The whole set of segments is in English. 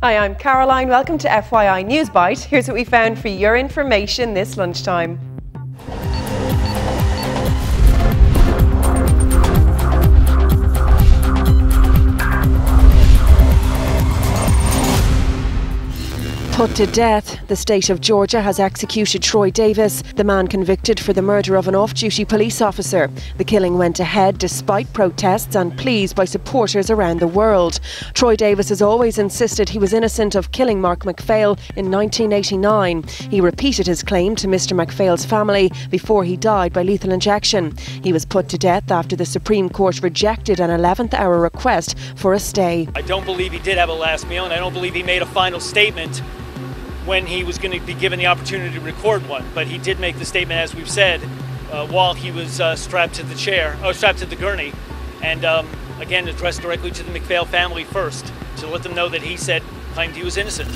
Hi, I'm Caroline. Welcome to FYI Newsbyte. Here's what we found for your information this lunchtime. Put to death, the state of Georgia has executed Troy Davis, the man convicted for the murder of an off-duty police officer. The killing went ahead despite protests and pleas by supporters around the world. Troy Davis has always insisted he was innocent of killing Mark MacPhail in 1989. He repeated his claim to Mr MacPhail's family before he died by lethal injection. He was put to death after the Supreme Court rejected an 11th-hour request for a stay. I don't believe he did have a last meal, and I don't believe he made a final statement when he was going to be given the opportunity to record one. But he did make the statement, as we've said, while he was strapped to the gurney, and again addressed directly to the MacPhail family first, to let them know that he claimed he was innocent.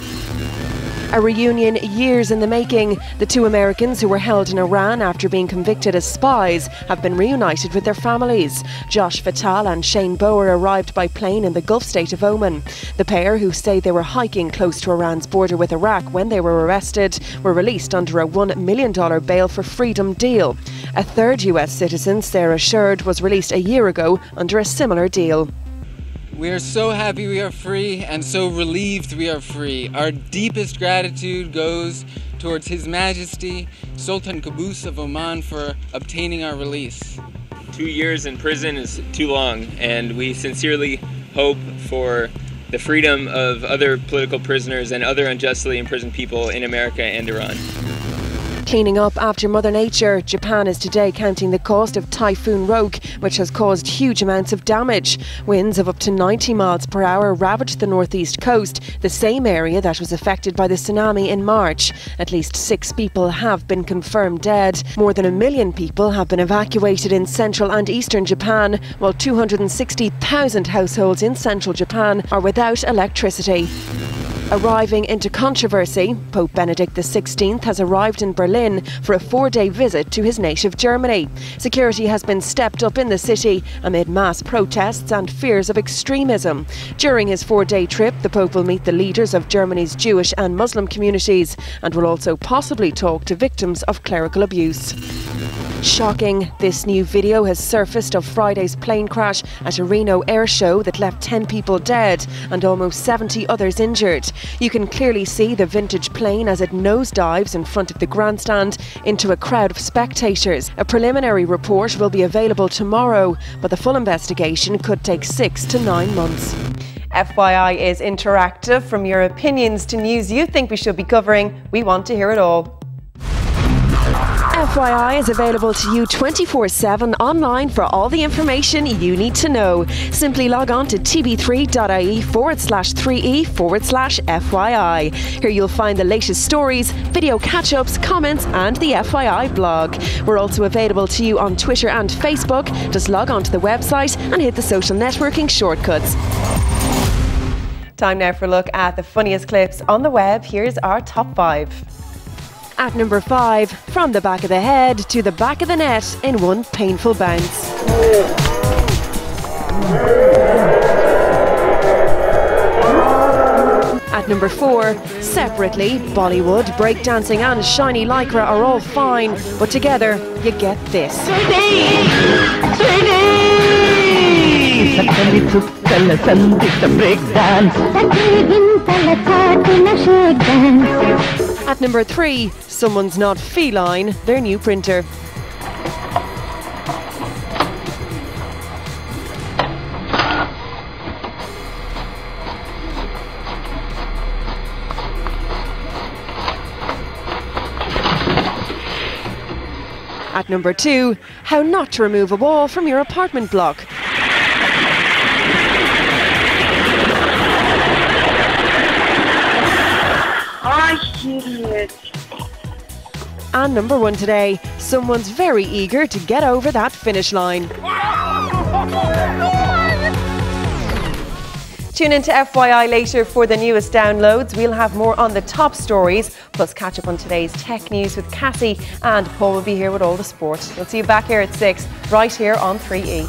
A reunion years in the making. The two Americans who were held in Iran after being convicted as spies have been reunited with their families. Josh Fatal and Shane Bower arrived by plane in the Gulf state of Oman. The pair, who say they were hiking close to Iran's border with Iraq when they were arrested, were released under a $1 million bail for freedom deal. A third US citizen, Sarah Shurd, was released a year ago under a similar deal. We are so happy we are free and so relieved we are free. Our deepest gratitude goes towards His Majesty Sultan Qaboos of Oman for obtaining our release. 2 years in prison is too long, and we sincerely hope for the freedom of other political prisoners and other unjustly imprisoned people in America and Iran. Cleaning up after Mother Nature, Japan is today counting the cost of Typhoon Roke, which has caused huge amounts of damage. Winds of up to 90 miles per hour ravaged the northeast coast, the same area that was affected by the tsunami in March. At least 6 people have been confirmed dead. More than 1 million people have been evacuated in central and eastern Japan, while 260,000 households in central Japan are without electricity. Arriving into controversy, Pope Benedict XVI has arrived in Berlin for a 4-day visit to his native Germany. Security has been stepped up in the city amid mass protests and fears of extremism. During his 4-day trip, the Pope will meet the leaders of Germany's Jewish and Muslim communities and will also possibly talk to victims of clerical abuse. Shocking, this new video has surfaced of Friday's plane crash at a Reno air show that left 10 people dead and almost 70 others injured. You can clearly see the vintage plane as it nosedives in front of the grandstand into a crowd of spectators. A preliminary report will be available tomorrow, but the full investigation could take 6 to 9 months. FYI is interactive. From your opinions to news you think we should be covering, we want to hear it all. FYI is available to you 24/7 online for all the information you need to know. Simply log on to tv3.ie/3e/FYI. Here you'll find the latest stories, video catch-ups, comments and the FYI blog. We're also available to you on Twitter and Facebook. Just log on to the website and hit the social networking shortcuts. Time now for a look at the funniest clips on the web. Here's our top 5. At number 5, from the back of the head to the back of the net in one painful bounce. At number 4, separately, Bollywood, breakdancing and shiny lycra are all fine, but together you get this. At number 3, someone's not feline, their new printer. At number 2, how not to remove a wall from your apartment block. And number 1 today, someone's very eager to get over that finish line. Tune in to FYI later for the newest downloads. We'll have more on the top stories, plus catch up on today's tech news with Cassie, and Paul will be here with all the sport. We'll see you back here at 6, right here on 3E.